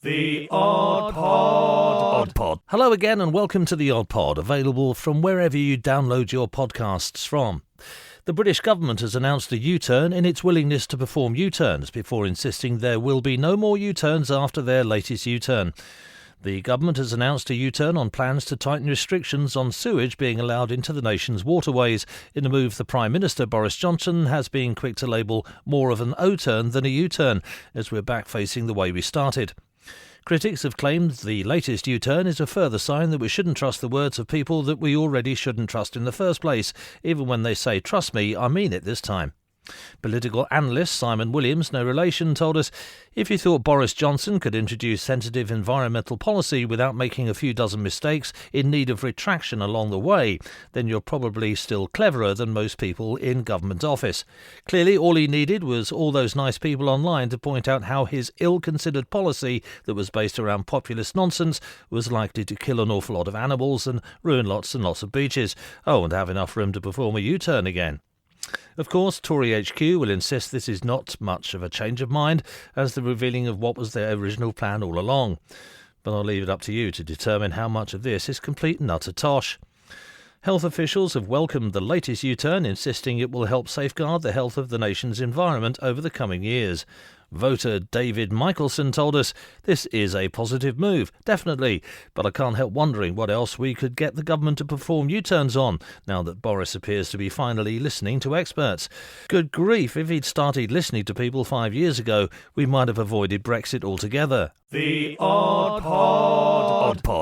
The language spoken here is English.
The Odd Pod. Hello again and welcome to The Odd Pod, available from wherever you download your podcasts from. The British government has announced a U-turn in its willingness to perform U-turns before insisting there will be no more U-turns after their latest U-turn. The government has announced a U-turn on plans to tighten restrictions on sewage being allowed into the nation's waterways, in a move the Prime Minister Boris Johnson has been quick to label more of an O-turn than a U-turn, as we're back facing the way we started. Critics have claimed the latest U-turn is a further sign that we shouldn't trust the words of people that we already shouldn't trust in the first place, even when they say, "Trust me, I mean it this time." Political analyst Simon Williams, no relation, told us, if you thought Boris Johnson could introduce sensitive environmental policy without making a few dozen mistakes in need of retraction along the way, then you're probably still cleverer than most people in government office. Clearly, all he needed was all those nice people online to point out how his ill-considered policy that was based around populist nonsense was likely to kill an awful lot of animals and ruin lots and lots of beaches. Oh, and have enough room to perform a U-turn again. Of course, Tory HQ will insist this is not much of a change of mind, as the revealing of what was their original plan all along. But I'll leave it up to you to determine how much of this is complete and utter tosh. Health officials have welcomed the latest U-turn, insisting it will help safeguard the health of the nation's environment over the coming years. Voter David Michelson told us, "This is a positive move, definitely, but I can't help wondering what else we could get the government to perform U-turns on, now that Boris appears to be finally listening to experts. Good grief, if he'd started listening to people 5 years ago, we might have avoided Brexit altogether." The Odd Pod.